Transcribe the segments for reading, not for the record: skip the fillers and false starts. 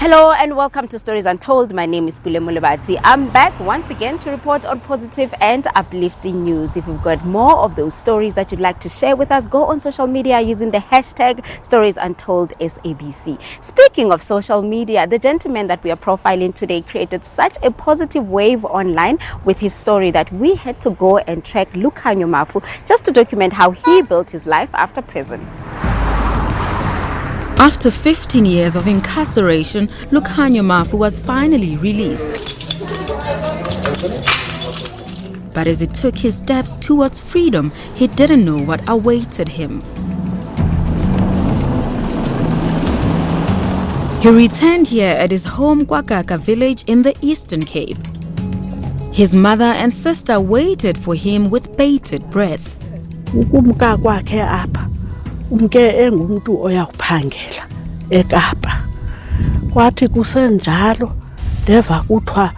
Hello and welcome to Stories Untold. My name is Pule Mulebati. I'm back once again to report on positive and uplifting news. If you've got more of those stories that you'd like to share with us, go on social media using the hashtag Stories Untold SABC. Speaking of social media, the gentleman that we are profiling today created such a positive wave online with his story that we had to go and track Lukhanyo Mafu just to document how he built his life after prison. After 15 years of incarceration, Lukhanyo Mafu was finally released. But as he took his steps towards freedom, he didn't know what awaited him. He returned here at his home Kwakaka village in the Eastern Cape. His mother and sister waited for him with bated breath. Umke engumuntu oyakuphangela eKapa kwathi kusenjalo ndeva kuthiwa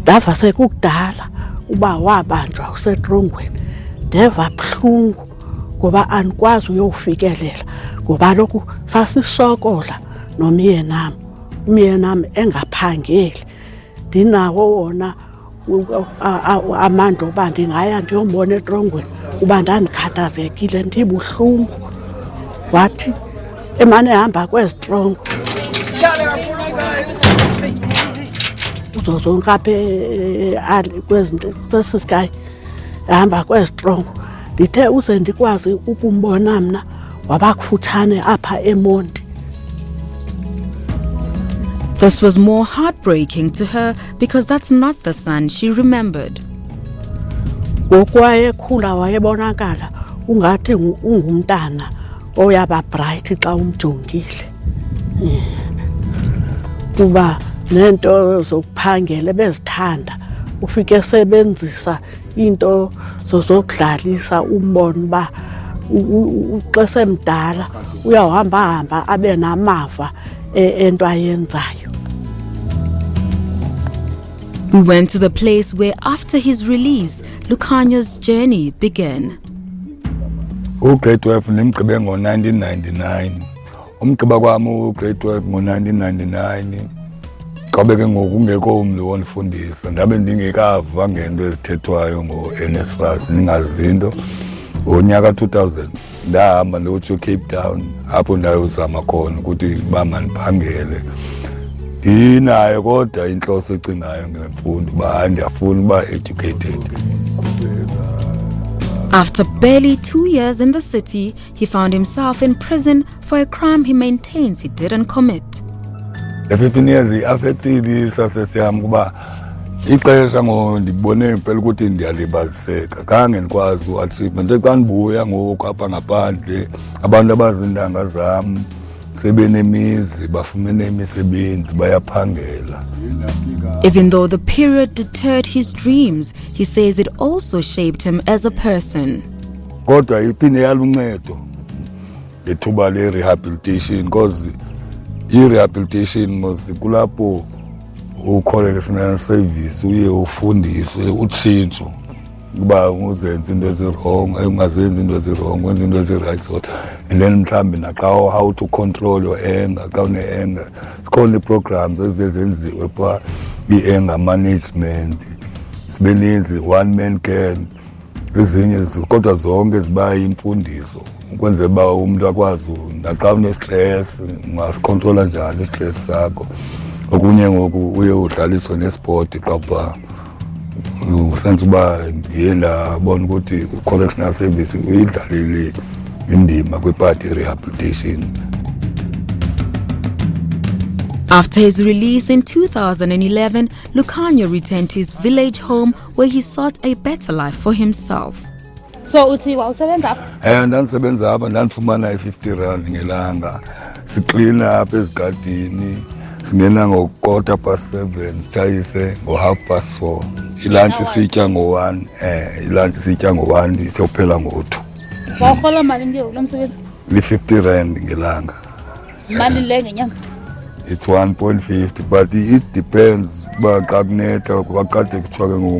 ndava sekukudala uba wabanjwa usetrongweni ndeva buhlungu ngoba anikwazi uyofikelela ngoba lokhu sasisokola nomyenam engaphangeli ndinawo wona amandla oba ndingaya ndiyombona etrongweni uba ndandikhathazekile ndibuhlungu wathi emane hamba kwezitrongo uzozonke apha kwezintesisikayi hamba kwezitrongo ndithe uze ndikwazi ukumbona mna wabakufutshane apha eMonti. This was more heartbreaking to her because that's not the son she remembered. Ngokwayekhula wayebonakala ungathi ungumntana oyaba bright xa umjongile. Kuba nento zokuphangela bezithanda ufike esebenzisa into zokudlalisa umbona ba xa semdala uyahamba abe namava ento ayenzayo. We went to the place where after his release, Lukhanyo's journey began. Grade 12 nimgqibe ngo-1999. Umgqiba kwami grade 12 ngo-1999. Qabe ke ngoku kungekho umntu wondifundisa. Ndabe ndingekava ngento ezithethwayo ngo-NSFAS ningazinto. Ngonyaka 2000 ndahamba ndiyotsho Cape Town apho ndayozama khona ukuthi bamaniphangele. Ndinayo kodwa inhloso ecingayo ngemfundo uba ndiyafuna uba educated. After barely 2 years in the city, he found himself in prison for a crime he maintains he didn't commit. The 15 years i-affected success yami kuba ixesha ndibone impela ukuthi ndiyalibaziseka kange ndikwazi u-achieve xa ndibuya ngoku apha ngaphandle abantu abazindanga zam sebenemizi bafumene imisebenzi bayaphangela. Even though the period deterred his dreams, he says it also shaped him as a person. Kodwa iphinde yaluncedo ethuba le-rehabilitation because i-rehabilitation kulapho u-correctional service uye ufundiswe utshintsho kuba uzenze into ezirong ungazenzi into ezirong wenza into ezirayithi and then mhlawumbi naxa how to control your anger xa une-anger zikhona ii-programs ezizenziwe phaa i-anger management zibe ninzi one man can ezinye kodwa zonke ziba yimfundiso ukwenzela uba umntu akwazi naxa une-stress ungasikhontrola njani i-stress sakho. Okunye ngoku uye udlaliswe nesport xa phaa usenza uba ndiye ndabona ukuthi u-correctional service uyidlalile indima kwipart ye-rehabilitation. After his release in 2011, Lukhanyo returned to his village home where he sought a better life for himself. So uthi wawusebenza apha? Ndandisebenza apha ndandifumana i-R50 ngelanga siklina apha ezigadini singena ngo-7:15 sitshayise ngo-4:30. Ilantshi sitya ngo-1 ilantshi sitya ngo-1 siyophela ngo-2. Wawurhola malini ke kulo msebenzi? Li-R50 ngelanga. Imali le ngenyanga? It's 1.50 but it depends uba xa kunetha kwakade kuthiwa ke ngoku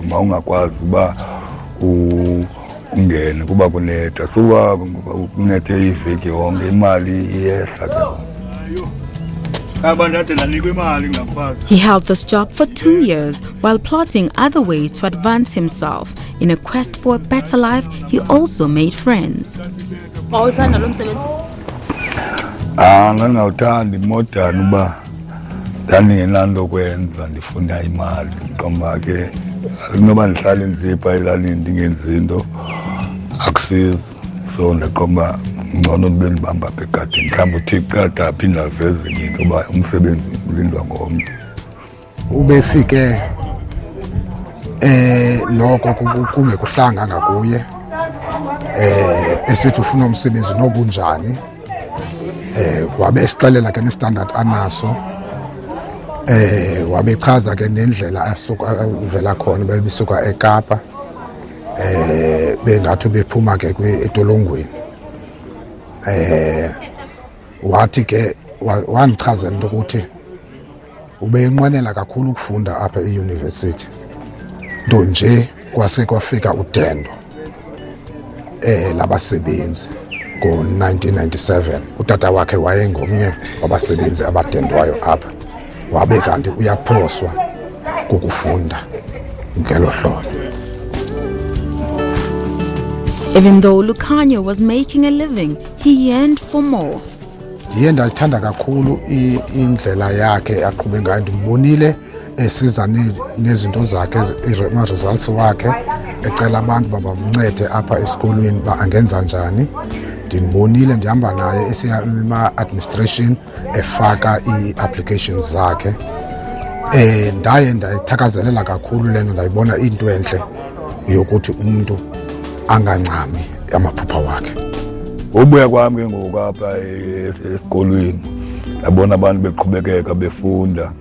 ma ungakwazi uba ungene kuba kunetha so uba kunethe iveki yonke imali iyehla ke. He held this job for 2 years while plotting other ways to advance himself. In a quest for a better life, he also made friends. Ngangawuthandi modern uba ndandingenanto kwenza ndifuna imali qomba ke noba ndihlale nzipha elalini ndingenzi into akusizi so ndaqomba ngcono ndibe ndibamba apha egadini mhlawumbi uthixo kade aphinde aveze into uba umsebenzi ulindwa ngomnye. Ubefike noko kungekuhlanga ngakuye esithi ufuna umsebenzi nobunjani wabe esixelela ke nestandard anaso wabe chaza ke nendlela asuka uvela khona bebisuka eKapa bengathi bephuma ke etolongweni wathi ke wandichazela into ukuthi ube enqwenela kakhulu ukufunda apha euniversity nto nje kwase kwafika udendo labasebenzi ngo-1997 utata wakhe wayengomnye wabasebenzi abadendwayo apha wabe kanti uyaphoswa kukufunda ngelo hlobo. Even though Lukhanyo was making a living, he yearned for more. Ndiye ndalithanda kakhulu indlela yakhe aqhube ngayo. Ndimbonile esiza nezinto zakhe ama-results wakhe ecela abantu babamncede apha esikolweni ba angenza njani. Ndimbonile ndihamba naye esiya ema-administration efaka ii-applications zakhe. Ndaye ndayithakazelela kakhulu lento ndayibona into entle yokuthi umuntu angancami amaphupha wakhe. Ubuya kwami ke ngoku apha esikolweni ndabona abantu beqhubekeka befunda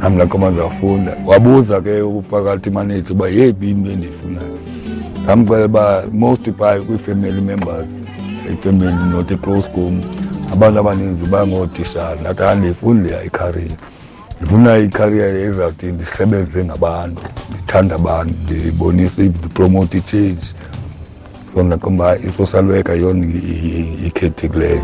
nami laqoma ndizafunda wabuza ke ufaculty manager uba yeyiphi into endiyifunayo ndamcela uba most phaa kwii-family members ifamily not close kum abantu abaninzi bangootishara ndathi andiyifuni leya icareer ndifuna icareer ezawuthi ndisebenze ngabantu ndithanda abantu ndibonise ndipromote i-change so ndaqomba i-social worker yona ikhethekileyo.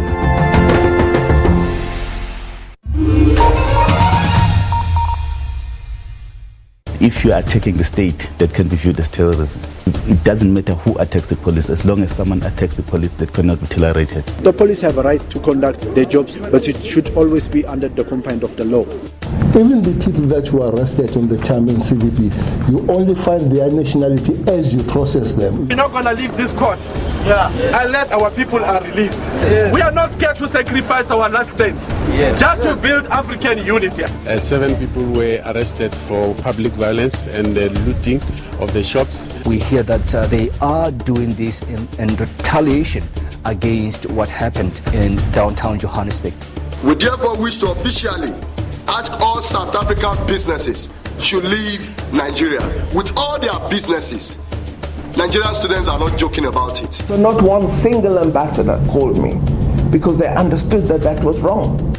If you are attacking the state, that can be viewed as terrorism. It doesn't matter who attacks the police, as long as someone attacks the police, that cannot be tolerated. The police have a right to conduct their jobs, but it should always be under the confines of the law. Even the people that were arrested on the time in CVP, you only find their nationality as you process them. We're not going to leave this court unless our people are released. We are not scared to sacrifice our last cent just to build African unity. 7 people were arrested for public violence and the looting of the shops. We hear that they are doing this in retaliation against what happened in downtown Johannesburg. We therefore wish to officially ask all South African businesses to leave Nigeria. With all their businesses, Nigerian students are not joking about it. So not one single ambassador called me because they understood that that was wrong.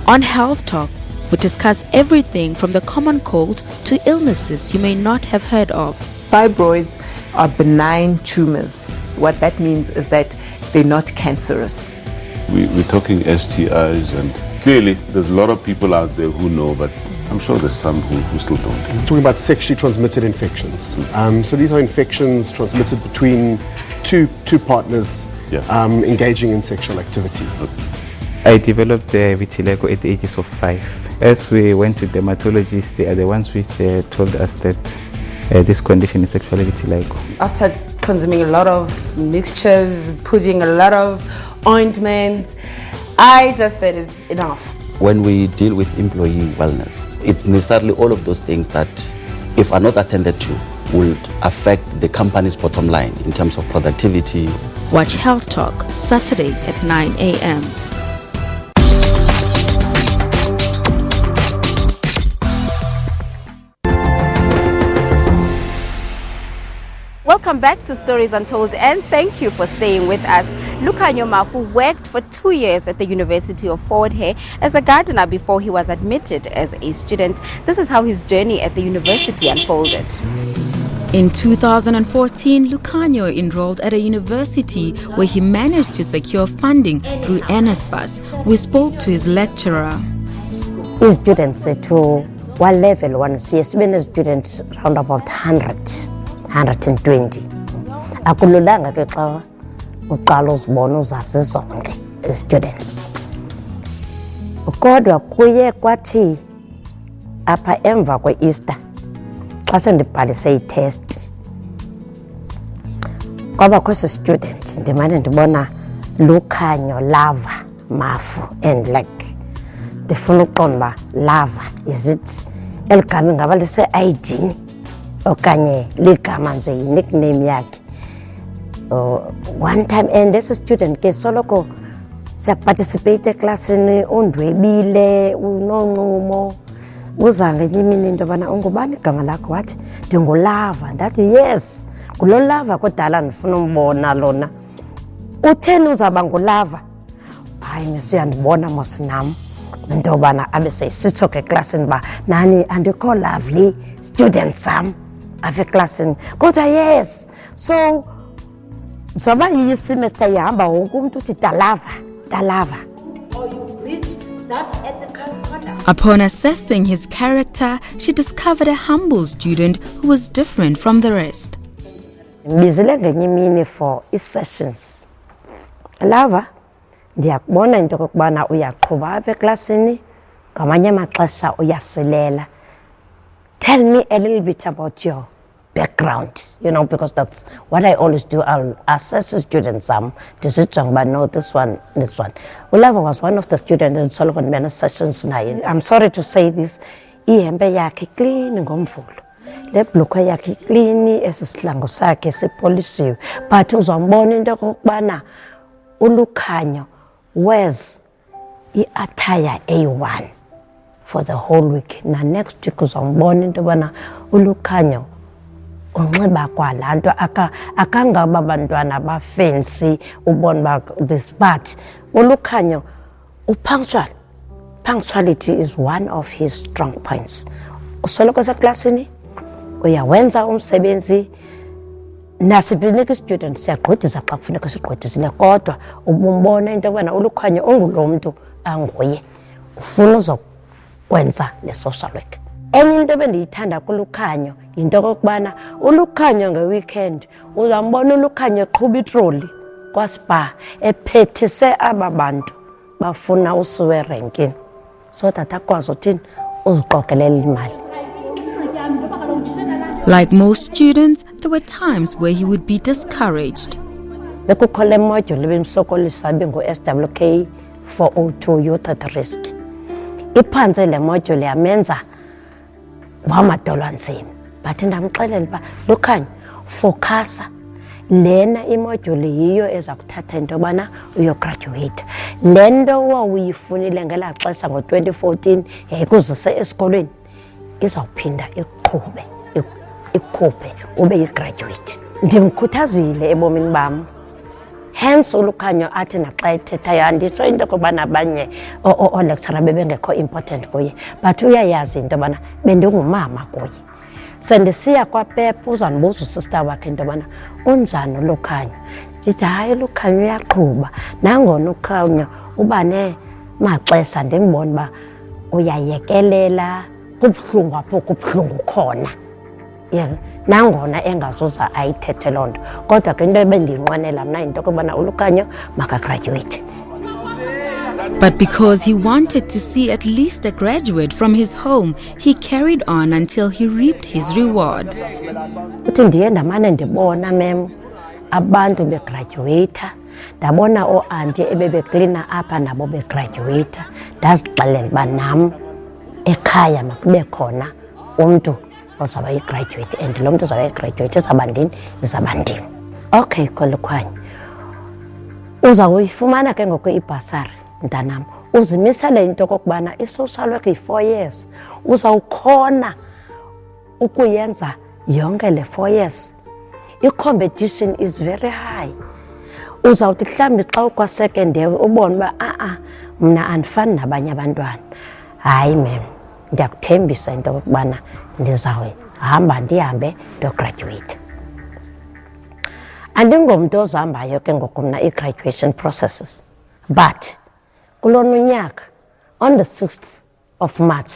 On Health Talk, we discuss everything from the common cold to illnesses you may not have heard of. Fibroids are benign tumors. What that means is that they're not cancerous. We're talking STIs, and clearly there's a lot of people out there who know, but I'm sure there's some who still don't. We're talking about sexually transmitted infections. So these are infections transmitted between two partners engaging in sexual activity. I developed vitiligo at the age of 5. As we went to dermatologists, they are the ones which told us that this condition is actually vitiligo. After consuming a lot of mixtures, putting a lot of ointments, I just said it's enough. When we deal with employee wellness, it's necessarily all of those things that, if are not attended to, will affect the company's bottom line in terms of productivity. Watch Health Talk Saturday at 9 a.m. Welcome back to Stories Untold, and thank you for staying with us. Lukhanyo Mafu worked for 2 years at the University of Fort Hare as a gardener before he was admitted as a student. This is how his journey at the university unfolded. In 2014, Lukhanyo enrolled at a university where he managed to secure funding through NSFAS. We spoke to his lecturer. His students to one level 1 CS, when students around about 120. Akululanga ke xa uqala uzibona uzase zonke students. Kodwa kuye kwathi apha emva kwe-Easter xa sendibhalise i-test kwabakho student ndimane ndibona Lukhanyo Mafu and like ndifuna uqonda uba lava is it eligama ingaba lise-ID okanye ligama nje yi-nickname yakhe. One time and as a student ke soloko siyaparticipate eklasini undwebile unoncumo uza ngenye imini into yobana ungubani igama lakho wathi ndingulava ndathi yes ngulo lava kudala ndifuna umbona lona utheni uzawuba ngulava hayi mesuyandibona mosinam into yobana abe seyisitsho ke eklasini uba nani andikho lovely students sam apha eklasini kodwa yes so zoba iyi semester ihamba wonke umntu uthi dalava. Upon assessing his character, she discovered a humble student who was different from the rest. Bizile ngenye imini for sessions. Lava ndiyakubona into yokubana uyaqhuba apha eklasini ngamanye amaxesha uyasilela. Tell me a little bit about your background, because that's what I always do. I'll assess the students. This is no, this one. Ulava was one of the students in Solomon Manor sessions. I'm sorry to say this. Ihembe yakhe clean ngomvulo. Le bhlukwe yakhe clean esisihlangu sakhe sipolisiwe. But uzambona into yokubana uLukhanyo wears i-attire A1 for the whole week. Na next week uzambona into yobana uLukhanyo unxiba kwalanto akangaba bantwana bafensi ubona ba this but uLukhanyo upunctual. Punctuality is one of his strong points. Usoloko seklasini uyawenza umsebenzi nasiphinike student siyagqwedisa xa kufuneka sigqwedisile kodwa ubumbona into yobana uLukhanyo ongulo mntu anguye ufuna uzokwenza le social work. Enye into ebendiyithanda kuLukhanyo yinto yokubana uLukhanyo ngeweekend uzambona uLukhanyo eqhuba itroli kwaSpa ephethise aba bantu bafuna usiwe erenkini so that akwazi uthini uziqokelela imali. Like most students, there were times where he would be discouraged. Bekukho le module ebimsokolisa bengu-SWK 402 Youth at Risk. Iphantse le module yamenza wamadolo anzima but ndamxelela uba Lukhanyo focusa lena imodule yiyo eza kuthatha into yobana uyograduate. Le nto wawuyifunile ngelaa xesha ngo-2014 yayikuzise esikolweni izawuphinda ikhuphe ube yigraduate. Ndimkhuthazile ebomini bam. Hence uLukhanyo athi naxa ethethayo anditsho into yokubana abanye oolecturer bebengekho important kuye but uyayazi into yobana bendingumama kuye. Sendisiya kwaPep uzandibuza usister wakhe into yobana unjani uLukhanyo. Ndithi hayi uLukhanyo uyaqhuba nangona uLukhanyo uba nemaxesha ndimbona uba uyayekelela kubuhlungu apho kubuhlungu khona. Nangona engazuza ayithethe loo nto kodwa ke into ebendiyinqwenela mna yinto yokubana uLukhanyo makagraduate. But because he wanted to see at least a graduate from his home, he carried on until he reaped his reward. Uthi ndiye ndamane ndibona mem abantu begraduate, ndabona o-aunty ebebeklina apha nabo begraduate, ndazixelela uba nam ekhaya makube khona umntu ozawuba yigraduate and lo mntu ozawuba yigraduate izawuba ndim. Okay Lukhanyo, uzawuyifumana ke ngoku ibhasari mntanam. Uzimisele into okokubana i-social work yi-4 years. Uzawukhona ukuyenza yonke le 4 years. I-competition is very high. Uzawuthi mhlawumbi xa ukwa-second year ubone uba mna andifani nabanye abantwana. Hayi mem, ndiyakuthembisa into yokubana hamba ndihambe ndograduate. Andingomntu ozahambayo ke ngoku mna i-graduation processes, but kulona unyaka on the 6th of March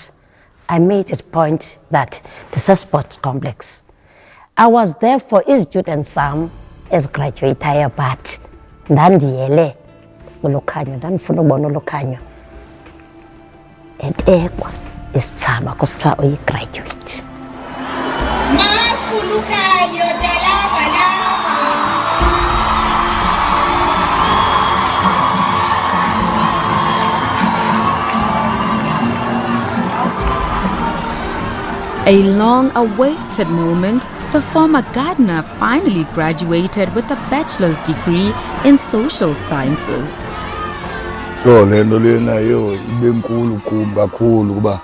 I made it a point that this is a sports complex. I was there for his students sam as graduate, but ndandiyele uLukhanyo, ndandifuna ubona uLukhanyo etekwa isithaba kusithiwa uyi-graduate. Mafu Lukhanyo dalava lava. A long-awaited moment, the former gardener finally graduated with a bachelor's degree in social sciences. Lento lena ibe nkulu kum kakhulu kuba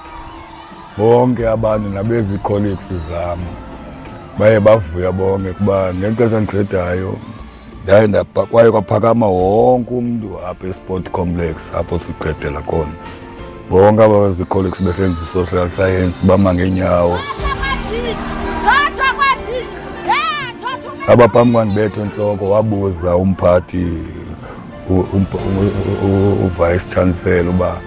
bonke abantu nabezi colleagues zami baye bavuya bonke kuba ngento esendigradayo ndaye kwaye kwaphakama wonke umuntu apha e-sport complex apho sigradela khona. Bonke abezi colleagues besenza social science bama ngeenyawo. Abaphambi kwandibethe entloko wabuza umphathi u-vice chancellor uba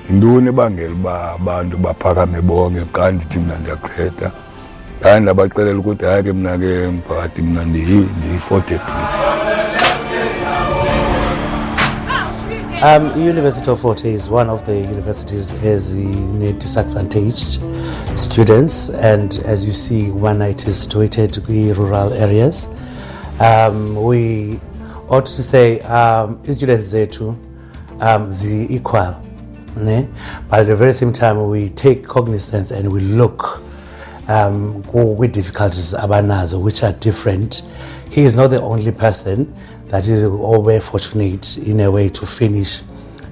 yintoni ebangela uba abantu baphakame bonke xa ndithi mna ndiyagreda. Ndaye ndabaxelela ukuthi hayi ke mna ke mphathi mna ndiyi-Fort Hare. University of Fort Hare is one of the universities as disadvantaged students, and as you see, one night is situated to be rural areas. We ought to say students there too, the equal, but at the very same time we take cognizance and we look with difficulties abanazo which are different. He is not the only person that is always fortunate in a way to finish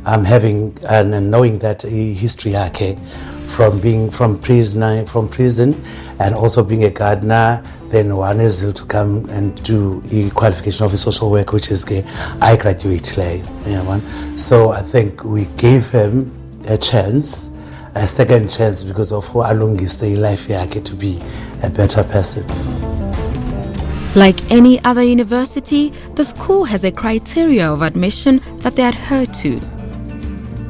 having and knowing that history yake from being from prison and also being a gardener, then one is able to come and do a qualification of a social work, which is I graduate like, so I think we gave him a chance, a second chance, because of how long is the life yake to be a better person. Like any other university, the school has a criteria of admission that they adhere to.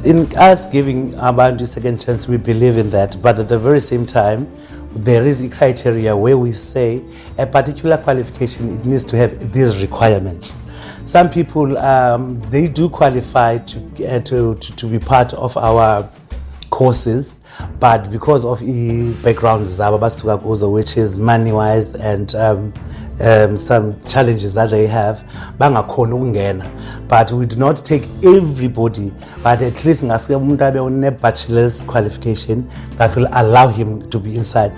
In us giving abantu a second chance, we believe in that, but at the very same time, there is a criteria where we say a particular qualification, it needs to have these requirements. Some people, they do qualify to be part of our courses, but because of backgrounds, which is money-wise and some challenges that they have, but we do not take everybody, but at least a bachelor's qualification that will allow him to be inside.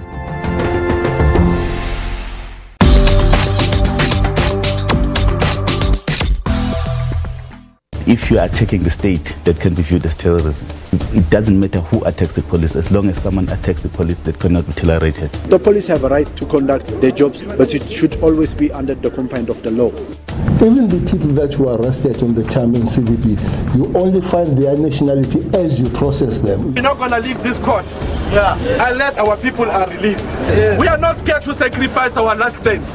If you are attacking the state, that can be viewed as terrorism. It doesn't matter who attacks the police, as long as someone attacks the police, that cannot be tolerated. The police have a right to conduct their jobs, but it should always be under the confines of the law. Even the people that were arrested on the time in CVP, you only find their nationality as you process them. We're not going to leave this court unless our people are released. We are not scared to sacrifice our last cents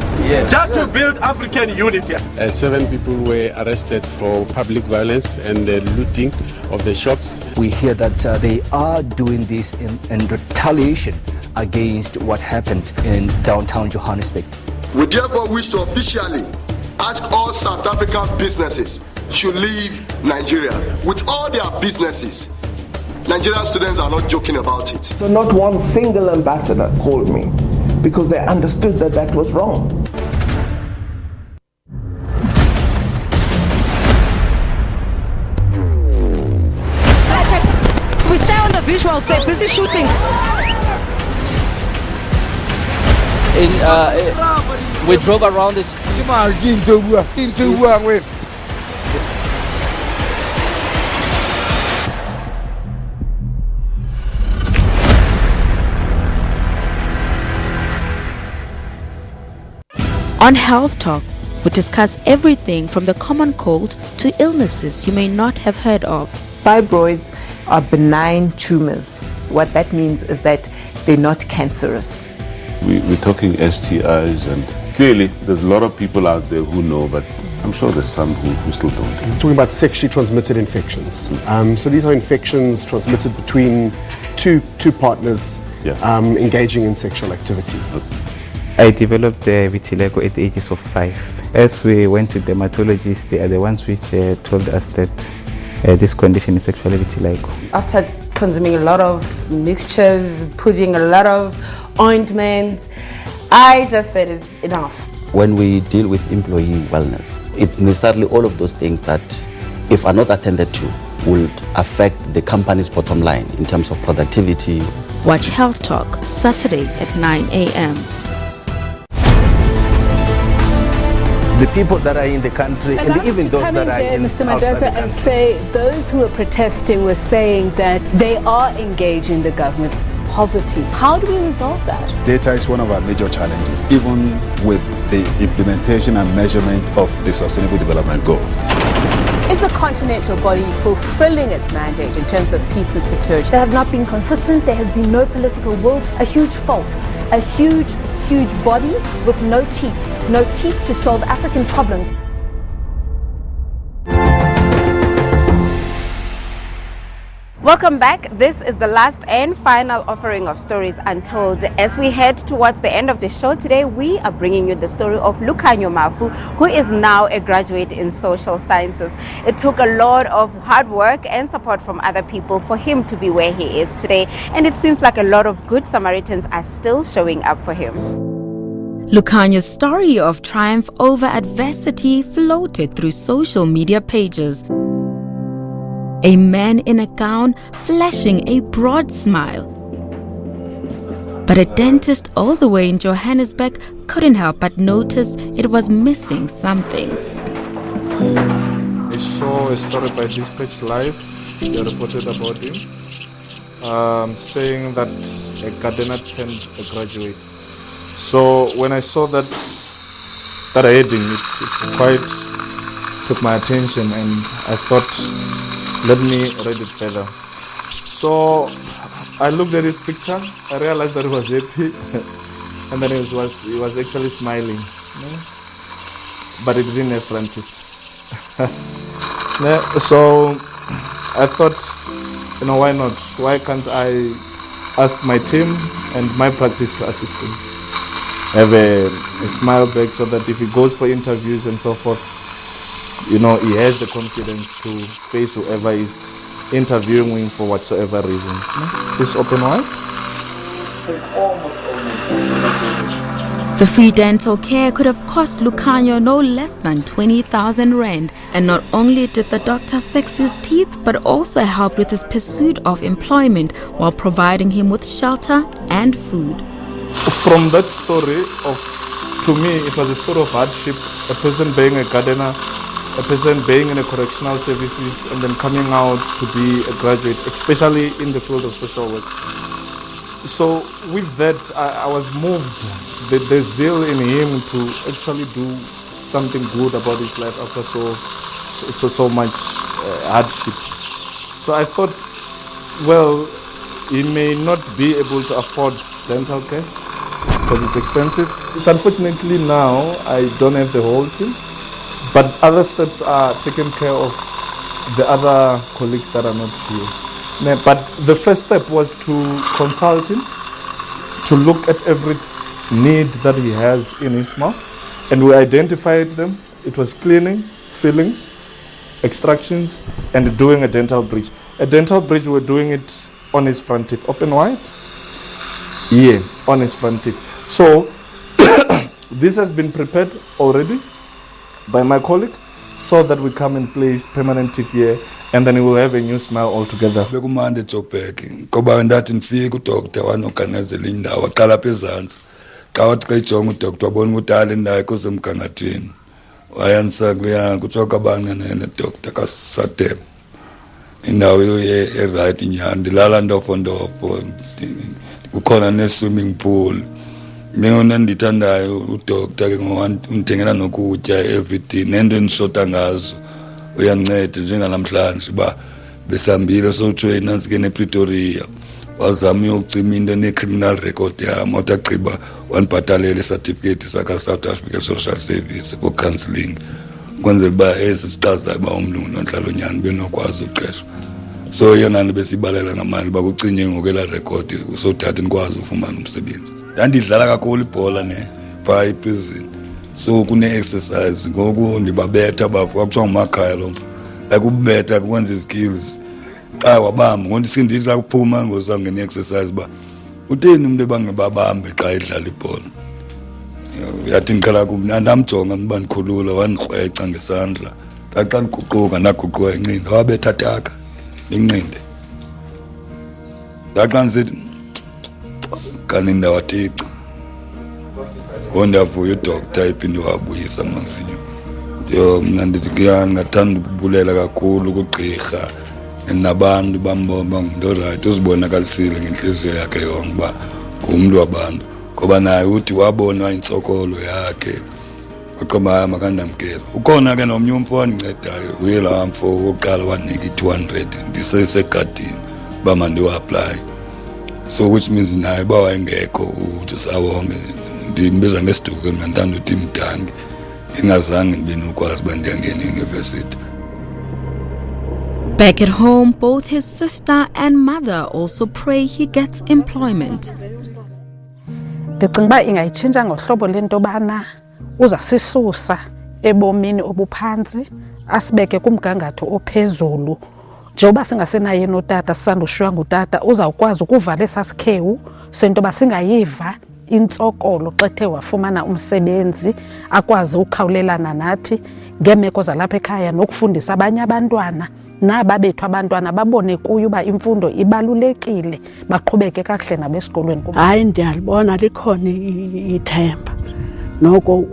just to build African unity. 7 people were arrested for public violence and the looting of the shops. We hear that they are doing this in retaliation against what happened in downtown Johannesburg. We therefore wish to officially ask all South African businesses should leave Nigeria. With all their businesses, Nigerian students are not joking about it. So not one single ambassador called me because they understood that that was wrong. We stay on the visuals, they're busy shooting. We drove around this. On Health Talk, we discuss everything from the common cold to illnesses you may not have heard of. Fibroids are benign tumors. What that means is that they're not cancerous. we're talking STIs, and clearly there's a lot of people out there who know, but I'm sure there's some who still don't. We're talking about sexually transmitted infections. So these are infections transmitted between two partners engaging in sexual activity. I developed the vitiligo at the ages of 5. As we went to dermatologists, they are the ones which told us that this condition is actually vitiligo. After consuming a lot of mixtures, putting a lot of ointments, I just said it's enough. When we deal with employee wellness, it's necessarily all of those things that, if are not attended to, will affect the company's bottom line in terms of productivity. Watch Health Talk Saturday at 9 a.m. The people that are in the country and even those that are in Mr. outside the Madeza, and country. say those who are protesting were saying that they are engaging the government. Poverty. How do we resolve that? Data is one of our major challenges, even with the implementation and measurement of the Sustainable Development Goals. Is the continental body fulfilling its mandate in terms of peace and security? They have not been consistent. There has been no political will. A huge fault. A huge body with no teeth to solve African problems. Welcome back. This is the last and final offering of Stories Untold. As we head towards the end of the show today, we are bringing you the story of Lukhanyo Mafu, who is now a graduate in social sciences. It took a lot of hard work and support from other people for him to be where he is today, and it seems like a lot of good Samaritans are still showing up for him. Lukhanyo's story of triumph over adversity floated through social media pages. A man in a gown flashing a broad smile. But a dentist all the way in Johannesburg couldn't help but notice it was missing something. I saw a story by Dispatch Live. They reported about him, saying that a gardener turned a graduate. So when I saw that heading, it quite took my attention, and I thought, let me read it further. So I looked at his picture. I realized that he was happy, and then he was actually smiling, but it didn't have front teeth. So I thought, why not? Why can't I ask my team and my practice to assist him? Have a smile back, so that if he goes for interviews and so forth, he has the confidence to face whoever is interviewing him for whatsoever reasons. Please open wide. The free dental care could have cost Lukhanyo no less than 20,000 rand, and not only did the doctor fix his teeth, but also helped with his pursuit of employment while providing him with shelter and food. From that story, to me, it was a story of hardship. A person being a gardener, a person being in the correctional services, and then coming out to be a graduate, especially in the field of social work. So with that, I was moved, the zeal in him to actually do something good about his life after so much hardship. So I thought, well, he may not be able to afford dental care because it's expensive. It's unfortunately now I don't have the whole team, but other steps are taken care of the other colleagues that are not here. But the first step was to consult him, to look at every need that he has in his mouth, and we identified them. It was cleaning, fillings, extractions, and doing a dental bridge. A dental bridge, we're doing it on his front teeth. Open wide? Yeah, on his front teeth. So this has been prepared already by my colleague, so that we come in place permanent teeth here, and then we will have a new smile altogether. Bekumande Jobek, ngoba ndathi nifike udoctor wanoganazela indawo aqala phezantsi. Xa wathi xa ijonga udoctor wabona ukuthi hali indawo kusemgangathweni. Wayanisa kuya kuthiwa kabangenene doctor kasadem. Indawo right inyani ndilala ndofondofo. Kukhona ne-swimming pool. Mina ndithandayo udoctor ke ngoba undithengela nokutya everyday nento endishota ngazo uyanceda njengalamhlanje ba besambile so trainer sike nePretoria wazama ukucima into ne-criminal record yami otagqiba wanibhatalela i-certificate saka-South African Social Service for counselling kwenzela uba esi siqazayo uba umlungu nonhlalonyana benokwazi uqeshwa. So yena nto besibalela ngamali bakucinye ngokela record usothatha nikwazi ufumana umsebenzi. Ndandidlala kakhulu ibhola phaa eprison. So kune-exercise ngoku ndibabetha kwakuthiwa ngumakhaya lo like ubetha kwenza izikills xa wabamba ngoku ndisindithi xa kuphuma ngozangena i-exercise uba utheni umntu ebangebabambe xa idlala ibhola. Yathi ndiqala ndamjonga uba ndikhulula wandikrweca ngesandla xa ndiguquka ndaguquka inqindi wabetha taka inqindi xa ndisithi kanti ndawatica ndavuya udoktar iphinde wabuyisa amazinyo. Mna ndithi ndingathanda ukubulela kakhulu kugqirha nabantu bambona ngumntu orayithi uzibonakalisile ngentliziyo yakhe yonke uba ngumntu wabantu ngoba naye uthi wabonwa intsokolo yakhe waqoba makandamkela. Ukhona ke nomnye umfo wandincedidayo uye laa mfo wokuqala wanika i-200 ndisegadini uba mandiwa-aplaye. So which means naye uba wayengekho uthi sawonke ndimbiza ngesiduko mna ndithanda uthi mdangi ingazange ndibe nokwazi uba ndiyangena eyunivesithi. Back at home, both his sister and mother also pray he gets employment. Ndicinga uba ingayitshintsha ngohlobo lento bana uzasisusa ebomini obuphantsi asibeke kumgangatho ophezulu. Njengoba singasenaye notata sisandushiywa ngutata uzawukwazi ukuvala esasikhewu sento yoba singayiva intsokolo xa ethe wafumana umsebenzi akwazi ukhawulelana nathi ngeemeko zalapha ekhaya nokufundisa abanye abantwana naba bethu abantwana babone kuyo uba imfundo ibalulekile baqhubeke kakuhle nabesikolweni. Hayi, ndiyalibona likhona ithemba noko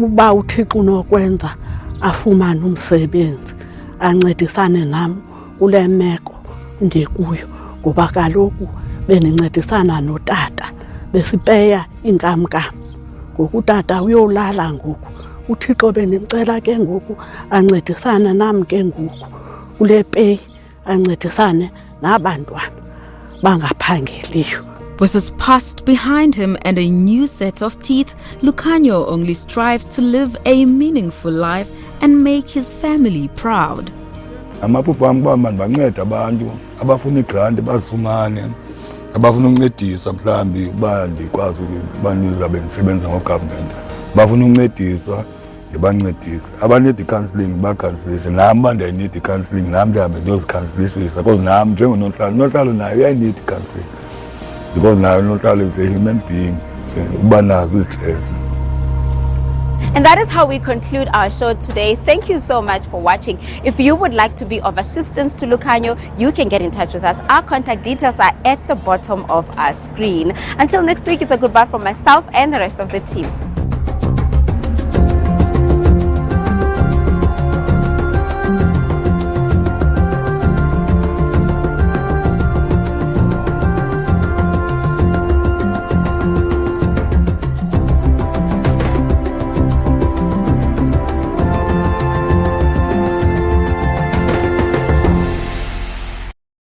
uba uThixo unokwenza afumane umsebenzi ancedisane nam kule meko ndikuyo ngoba kaloku bendincedisana notata besipeya inkamnkam. Ngoku utata uyolala ngoku uThixo bendimcela ke ngoku ancedisane nam ke ngoku kule peyi ancedisane nabantwana bangaphangeliyo. With his past behind him and a new set of teeth, Lukhanyo only strives to live a meaningful life and make his family proud. Amaphupho ami uba mandibancede abantu abafuna igranti bazifumane abafuna ukuncedisa mhlawumbi uba ndikwazi uba ndizabe ndisebenza ngogavumenti bafuna ukuncediswa ndibancedise abaneed i-counselling ndibakhansilise nam uba ndiyayineed i-counselling nam ndihambe ndiyozikhansilisisa because nam njengonontlalo nayo uyayineed i-counselling because nayo unontlalo is a human being uba nazo izistress. And that is how we conclude our show today. Thank you so much for watching. If you would like to be of assistance to Lukhanyo, you can get in touch with us. Our contact details are at the bottom of our screen. Until next week, it's a goodbye from myself and the rest of the team.